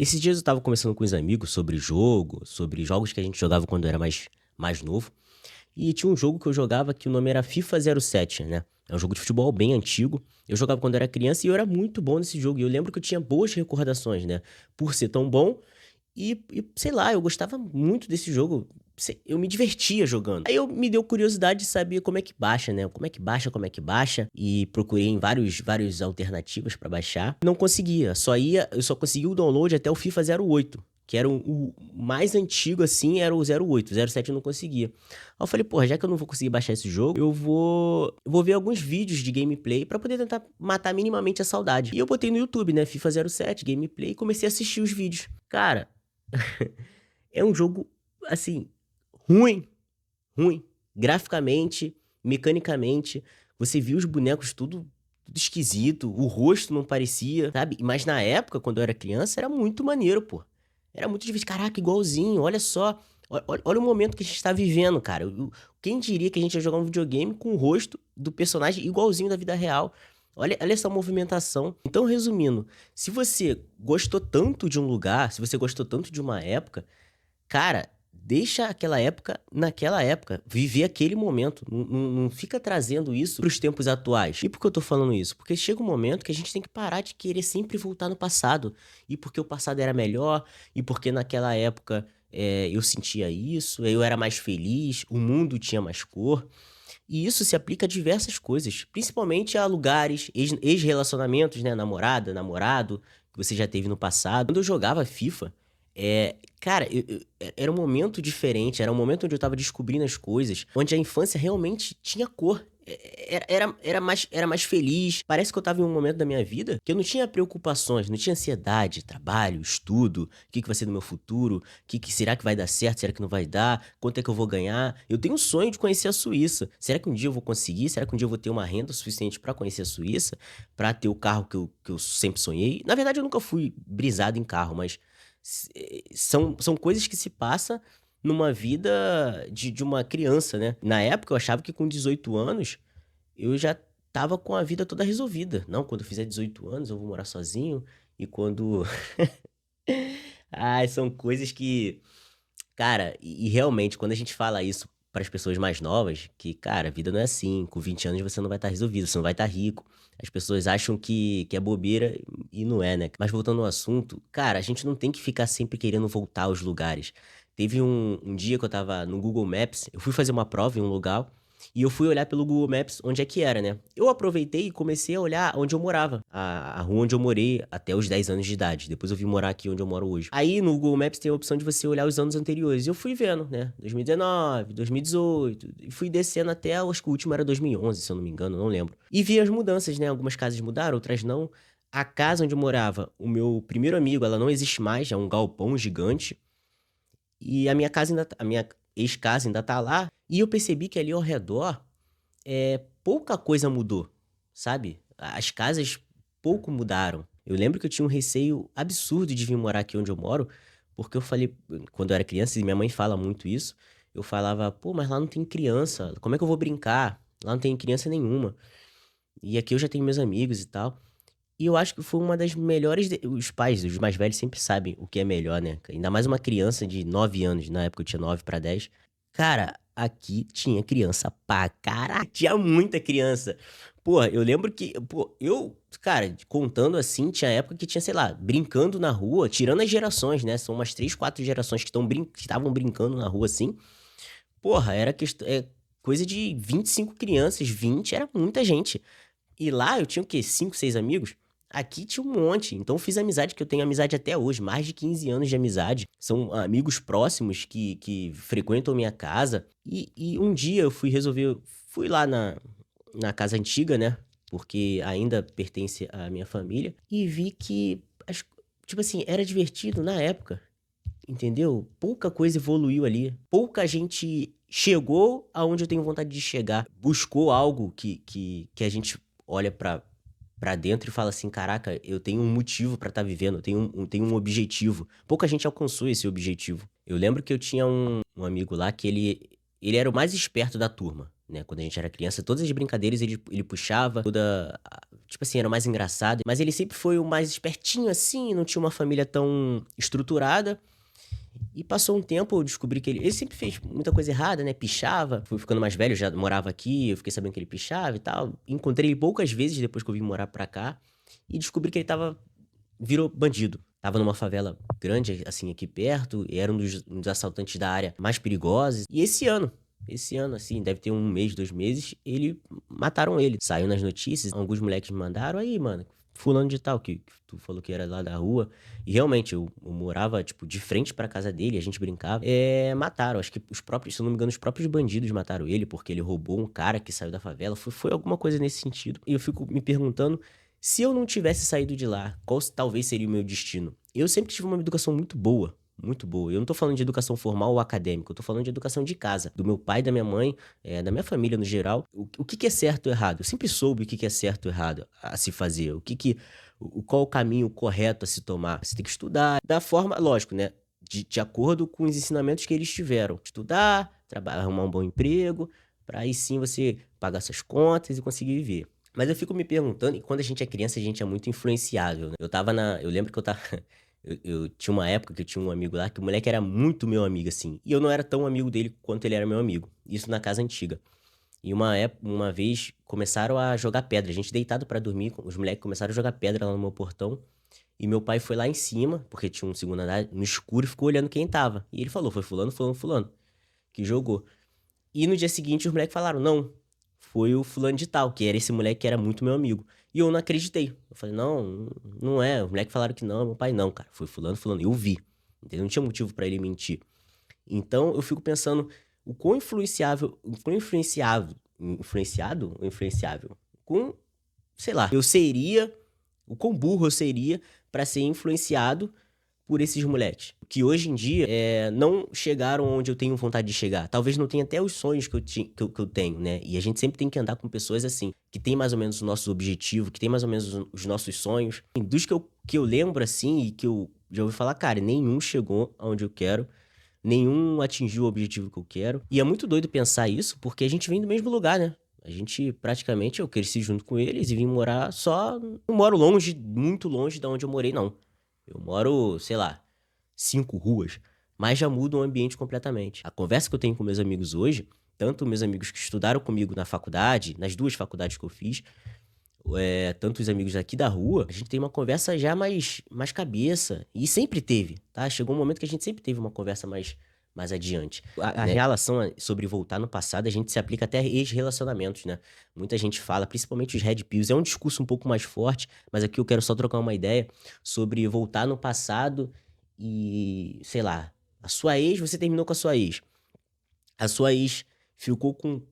Esses dias eu tava conversando com os amigos sobre jogo, sobre jogos que a gente jogava quando era mais novo. E tinha um jogo que eu jogava que o nome era FIFA 07, né? É um jogo de futebol bem antigo. Eu jogava quando era criança e eu era muito bom nesse jogo. E eu lembro que eu tinha boas recordações, né? Por ser tão bom. Sei lá, eu gostava muito desse jogo. Eu me divertia jogando. Aí eu me deu curiosidade de saber como é que baixa, né? Como é que baixa. E procurei em vários alternativas pra baixar. Não conseguia. Eu só conseguia o download até o FIFA 08. Que era o mais antigo, assim, era o 08. O 07 eu não conseguia. Aí eu falei, porra, já que eu não vou conseguir baixar esse jogo, eu vou ver alguns vídeos de gameplay pra poder tentar matar minimamente a saudade. E eu botei no YouTube, né? FIFA 07, gameplay, e comecei a assistir os vídeos. Cara, é um jogo, assim, ruim, ruim. Graficamente, mecanicamente, você viu os bonecos tudo esquisito, o rosto não parecia, sabe? Mas na época, quando eu era criança, era muito maneiro, pô. Era muito difícil. Caraca, igualzinho, olha só. Olha o momento que a gente tá vivendo, cara. Quem diria que a gente ia jogar um videogame com o rosto do personagem igualzinho da vida real? Olha essa movimentação. Então, resumindo, se você gostou tanto de um lugar, se você gostou tanto de uma época, cara, deixa aquela época naquela época, viver aquele momento. Não fica trazendo isso pros tempos atuais. E por que eu tô falando isso? Porque chega um momento que a gente tem que parar de querer sempre voltar no passado. E porque o passado era melhor, e porque naquela época eu sentia isso, eu era mais feliz, o mundo tinha mais cor. E isso se aplica a diversas coisas, principalmente a lugares, ex-relacionamentos, né? Namorada, namorado, que você já teve no passado. Quando eu jogava FIFA, cara, era um momento diferente, era um momento onde eu tava descobrindo as coisas, onde a infância realmente tinha cor. Era mais feliz. Parece que eu tava em um momento da minha vida que eu não tinha preocupações, não tinha ansiedade, trabalho, estudo, o que vai ser do meu futuro, será que vai dar certo, será que não vai dar, quanto é que eu vou ganhar. Eu tenho um sonho de conhecer a Suíça. Será que um dia eu vou conseguir? Será que um dia eu vou ter uma renda suficiente pra conhecer a Suíça? Pra ter o carro que eu sempre sonhei? Na verdade, eu nunca fui brisado em carro, mas são coisas que se passam numa vida de uma criança, né? Na época, eu achava que com 18 anos eu já tava com a vida toda resolvida. Não, quando eu fizer 18 anos eu vou morar sozinho. E quando. Ai, são coisas que. Cara, e realmente, quando a gente fala isso para as pessoas mais novas, que, cara, a vida não é assim. Com 20 anos você não vai estar resolvido, você não vai estar rico. As pessoas acham que é bobeira e não é, né? Mas voltando ao assunto, cara, a gente não tem que ficar sempre querendo voltar aos lugares. Teve um dia que eu tava no Google Maps, eu fui fazer uma prova em um lugar. E eu fui olhar pelo Google Maps onde é que era, né? Eu aproveitei e comecei a olhar onde eu morava. A rua onde eu morei até os 10 anos de idade. Depois eu vim morar aqui onde eu moro hoje. Aí no Google Maps tem a opção de você olhar os anos anteriores. E eu fui vendo, né? 2019, 2018. E fui descendo até, acho que o último era 2011, se eu não me engano, não lembro. E vi as mudanças, né? Algumas casas mudaram, outras não. A casa onde eu morava, o meu primeiro amigo, ela não existe mais, é um galpão gigante. E a minha ex-casa ainda tá lá. E eu percebi que ali ao redor, pouca coisa mudou, sabe? As casas pouco mudaram. Eu lembro que eu tinha um receio absurdo de vir morar aqui onde eu moro, porque eu falei, quando eu era criança, e minha mãe fala muito isso, eu falava, pô, mas lá não tem criança, como é que eu vou brincar? Lá não tem criança nenhuma. E aqui eu já tenho meus amigos e tal. E eu acho que foi uma das melhores. Os pais, os mais velhos, sempre sabem o que é melhor, né? Ainda mais uma criança de 9 anos, na época eu tinha 9 pra 10. Cara, aqui tinha criança pra caraca. Tinha muita criança. Pô, eu lembro que, pô, cara, contando assim, tinha época que tinha, sei lá, brincando na rua, tirando as gerações, né? São umas 3, 4 gerações que estavam brincando na rua assim. Porra, era coisa de 25 crianças, 20 era muita gente. E lá eu tinha o quê? 5, 6 amigos? Aqui tinha um monte. Então eu fiz amizade que eu tenho amizade até hoje, mais de 15 anos de amizade. São amigos próximos que frequentam minha casa. E um dia eu fui lá na casa antiga, né? Porque ainda pertence à minha família. E vi que, tipo assim, era divertido na época. Entendeu? Pouca coisa evoluiu ali. Pouca gente chegou aonde eu tenho vontade de chegar. Buscou algo que a gente olha pra dentro e fala assim: caraca, eu tenho um motivo pra estar vivendo, eu tenho um objetivo. Pouca gente alcançou esse objetivo. Eu lembro que eu tinha um amigo lá que ele era o mais esperto da turma, né? Quando a gente era criança, todas as brincadeiras ele puxava, tipo assim, era o mais engraçado. Mas ele sempre foi o mais espertinho assim, não tinha uma família tão estruturada. E passou um tempo, eu descobri que ele sempre fez muita coisa errada, né? Pichava. Fui ficando mais velho, já morava aqui, eu fiquei sabendo que ele pichava e tal. Encontrei ele poucas vezes depois que eu vim morar pra cá. E descobri que ele virou bandido. Tava numa favela grande, assim, aqui perto, e era um dos assaltantes da área mais perigosos. E esse ano, assim, deve ter 1 mês, 2 meses, mataram ele. Saiu nas notícias, alguns moleques me mandaram, aí, mano, fulano de tal, que tu falou que era lá da rua. E realmente, eu morava, tipo, de frente pra casa dele, a gente brincava. Mataram, acho que os próprios, se eu não me engano, os próprios bandidos mataram ele, porque ele roubou um cara que saiu da favela. Foi alguma coisa nesse sentido. E eu fico me perguntando, se eu não tivesse saído de lá, qual talvez seria o meu destino? Eu sempre tive uma educação muito boa, muito boa. Eu não tô falando de educação formal ou acadêmica, eu tô falando de educação de casa, do meu pai, da minha mãe, da minha família no geral. O que é certo ou errado? Eu sempre soube o que é certo ou errado a se fazer, qual o caminho correto a se tomar. Você tem que estudar da forma, lógico, né? De acordo com os ensinamentos que eles tiveram. Estudar, trabalhar, arrumar um bom emprego, para aí sim você pagar suas contas e conseguir viver. Mas eu fico me perguntando, e quando a gente é criança, a gente é muito influenciável, né? Eu lembro que eu tava. Eu tinha uma época que eu tinha um amigo lá, que o moleque era muito meu amigo, assim. E eu não era tão amigo dele quanto ele era meu amigo. Isso na casa antiga. E uma vez começaram a jogar pedra. A gente deitado pra dormir, os moleques começaram a jogar pedra lá no meu portão. E meu pai foi lá em cima, porque tinha um segundo andar, no escuro, e ficou olhando quem tava. E ele falou: foi fulano, fulano, fulano, que jogou. E no dia seguinte os moleques falaram: não, foi o fulano de tal, que era esse moleque que era muito meu amigo. E eu não acreditei. Eu falei: não, não é. Os moleques falaram que não, meu pai não, cara. Foi fulano, fulano. Eu vi. Entendeu? Não tinha motivo pra ele mentir. Então eu fico pensando o quão influenciável, influenciado ou influenciável? Com, sei lá, o quão burro eu seria pra ser influenciado por esses moleques. Que hoje em dia não chegaram onde eu tenho vontade de chegar. Talvez não tenha até os sonhos que eu tenho, né? E a gente sempre tem que andar com pessoas assim, que tem mais ou menos os nossos objetivos, que tem mais ou menos os nossos sonhos. Dos que eu lembro assim e que eu já ouvi falar, cara, nenhum chegou aonde eu quero. Nenhum atingiu o objetivo que eu quero. E é muito doido pensar isso, porque a gente vem do mesmo lugar, né? A gente, praticamente, eu cresci junto com eles e vim morar só... Não moro longe, muito longe de onde eu morei, não. Eu moro, sei lá, 5 ruas, mas já muda o ambiente completamente. A conversa que eu tenho com meus amigos hoje, tanto meus amigos que estudaram comigo na faculdade, nas 2 faculdades que eu fiz, tanto os amigos aqui da rua, a gente tem uma conversa já mais cabeça. E sempre teve, tá? Chegou um momento que a gente sempre teve uma conversa mais adiante. A relação sobre voltar no passado, a gente se aplica até a ex-relacionamentos, né? Muita gente fala, principalmente os Red Pills, é um discurso um pouco mais forte, mas aqui eu quero só trocar uma ideia sobre voltar no passado e, sei lá, você terminou com a sua ex. A sua ex ficou com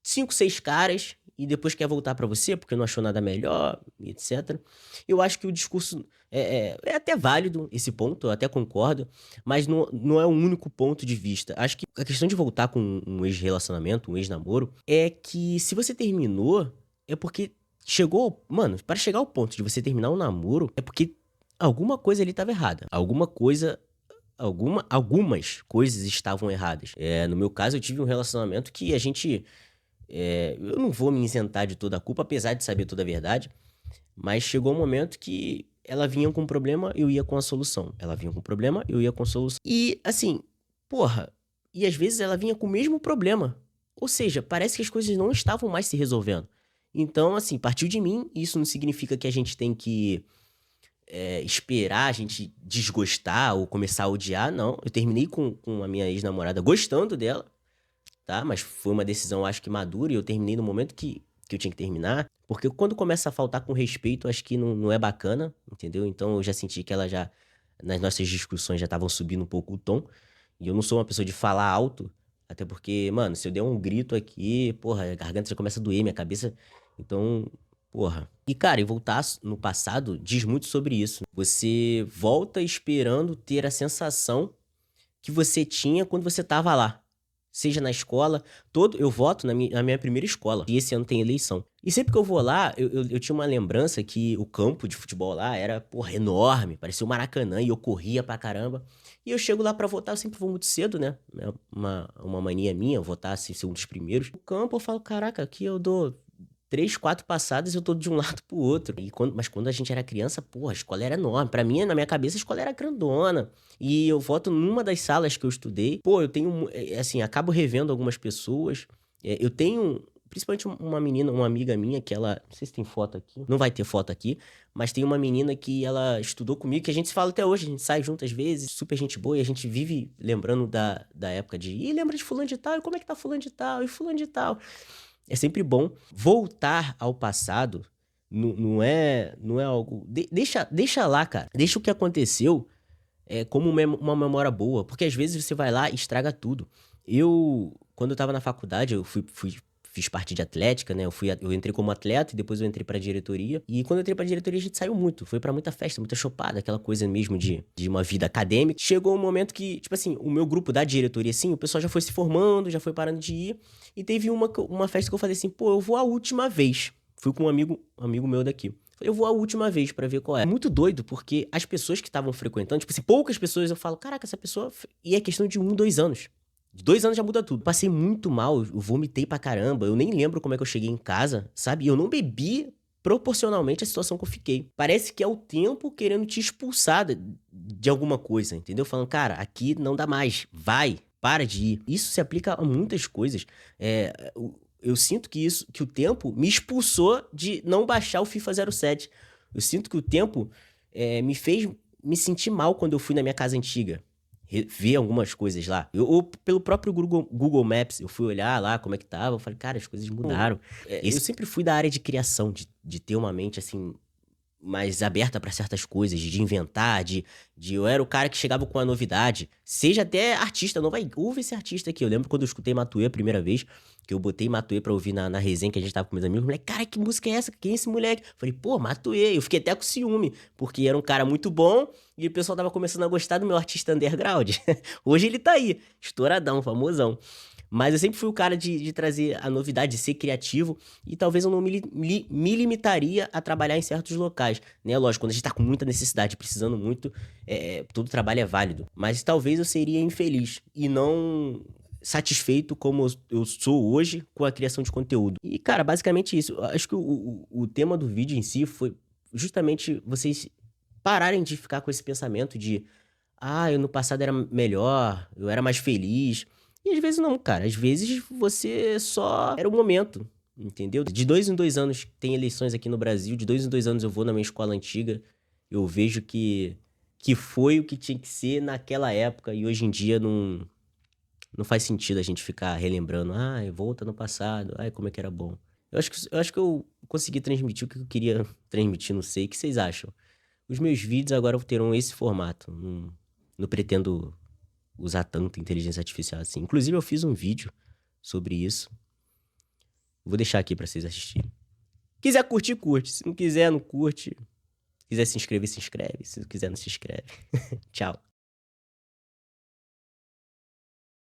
5, 6 caras e depois quer voltar pra você porque não achou nada melhor, e etc. Eu acho que o discurso é até válido, esse ponto, eu até concordo, mas não é o único ponto de vista. Acho que a questão de voltar com um ex-relacionamento, um ex-namoro, é que se você terminou, é porque chegou. Mano, para chegar ao ponto de você terminar um namoro, é porque alguma coisa ali tava errada. Algumas coisas estavam erradas. No meu caso, eu tive um relacionamento que a gente. Eu não vou me isentar de toda a culpa, apesar de saber toda a verdade, mas chegou um momento que ela vinha com um problema, eu ia com a solução. Ela vinha com um problema, eu ia com a solução. E assim, porra, e às vezes ela vinha com o mesmo problema. Ou seja, parece que as coisas não estavam mais se resolvendo. Então, assim, partiu de mim, e isso não significa que a gente tem que esperar a gente desgostar ou começar a odiar, não. Eu terminei com a minha ex-namorada gostando dela, tá? Mas foi uma decisão, acho que madura, e eu terminei no momento que eu tinha que terminar. Porque quando começa a faltar com respeito, acho que não é bacana, entendeu? Então eu já senti que ela já, nas nossas discussões, já estavam subindo um pouco o tom. E eu não sou uma pessoa de falar alto, até porque, mano, se eu der um grito aqui, porra, a garganta já começa a doer, minha cabeça. Então, porra. E, cara, e voltar no passado diz muito sobre isso. Você volta esperando ter a sensação que você tinha quando você tava lá. Seja na escola, eu voto na minha primeira escola, e esse ano tem eleição. E sempre que eu vou lá, eu tinha uma lembrança que o campo de futebol lá era, porra, enorme, parecia o Maracanã, e eu corria pra caramba. E eu chego lá pra votar, eu sempre vou muito cedo, né? É uma mania minha, votar assim, ser um dos primeiros. No campo eu falo, caraca, aqui eu dou 3, 4 passadas eu tô de um lado pro outro. Mas quando a gente era criança, porra, a escola era enorme. Pra mim, na minha cabeça, a escola era grandona. E eu volto numa das salas que eu estudei. Pô, eu tenho, assim, acabo revendo algumas pessoas. Eu tenho, principalmente uma menina, uma amiga minha, que ela, não sei se tem foto aqui, não vai ter foto aqui, mas tem uma menina que ela estudou comigo, que a gente se fala até hoje, a gente sai junto às vezes, super gente boa, e a gente vive lembrando da época de, ih, lembra de fulano de tal, e como é que tá fulano de tal, e fulano de tal. É sempre bom voltar ao passado, não é algo... deixa lá, cara. Deixa o que aconteceu como uma memória boa. Porque às vezes você vai lá e estraga tudo. Quando eu tava na faculdade, eu fiz parte de atlética, né? Eu entrei como atleta e depois eu entrei pra diretoria. E quando eu entrei pra diretoria, a gente saiu muito. Foi pra muita festa, muita chopada, aquela coisa mesmo de uma vida acadêmica. Chegou um momento que, tipo assim, o meu grupo da diretoria, assim, o pessoal já foi se formando, já foi parando de ir. E teve uma festa que eu falei assim, pô, eu vou a última vez. Fui com um amigo meu daqui. Eu vou a última vez pra ver qual é. Muito doido, porque as pessoas que estavam frequentando, tipo assim, poucas pessoas, eu falo, caraca, essa pessoa... E é questão de 1, 2 anos. De 2 anos já muda tudo. Passei muito mal, eu vomitei pra caramba, eu nem lembro como é que eu cheguei em casa, sabe? E eu não bebi proporcionalmente à situação que eu fiquei. Parece que é o tempo querendo te expulsar de alguma coisa, entendeu? Falando, cara, aqui não dá mais, vai, para de ir. Isso se aplica a muitas coisas. Eu sinto que o tempo me expulsou de não baixar o FIFA 07. Eu sinto que o tempo me fez me sentir mal quando eu fui na minha casa antiga. Ver algumas coisas lá. Ou pelo próprio Google Maps, eu fui olhar lá como é que tava. Eu falei, cara, as coisas mudaram. Eu sempre fui da área de criação, de ter uma mente assim mais aberta pra certas coisas, de inventar, eu era o cara que chegava com uma novidade, seja até artista, não vai, ouve esse artista aqui. Eu lembro quando eu escutei Matuê a primeira vez, que eu botei Matuê pra ouvir na resenha que a gente tava com meus amigos, moleque, cara, que música é essa? Quem é esse moleque? Falei, pô, Matuê. Eu fiquei até com ciúme, porque era um cara muito bom e o pessoal tava começando a gostar do meu artista underground. Hoje ele tá aí, estouradão, famosão. Mas eu sempre fui o cara de trazer a novidade, de ser criativo, e talvez eu não me limitaria a trabalhar em certos locais, né? Lógico, quando a gente tá com muita necessidade, precisando muito, todo trabalho é válido. Mas talvez eu seria infeliz e não satisfeito como eu sou hoje com a criação de conteúdo. E, cara, basicamente isso. Eu acho que o tema do vídeo em si foi justamente vocês pararem de ficar com esse pensamento de eu no passado era melhor, eu era mais feliz. E às vezes não, cara. Às vezes você só era o momento, entendeu? De 2 em 2 anos tem eleições aqui no Brasil, de 2 em 2 anos eu vou na minha escola antiga, eu vejo que foi o que tinha que ser naquela época e hoje em dia não faz sentido a gente ficar relembrando, volta no passado, como é que era bom. Eu acho que eu consegui transmitir o que eu queria transmitir, não sei. O que vocês acham? Os meus vídeos agora terão esse formato. Não pretendo usar tanto inteligência artificial assim. Inclusive, eu fiz um vídeo sobre isso. Vou deixar aqui pra vocês assistirem. Quiser curtir, curte. Se não quiser, não curte. Se quiser se inscrever, se inscreve. Se não quiser, não se inscreve. Tchau.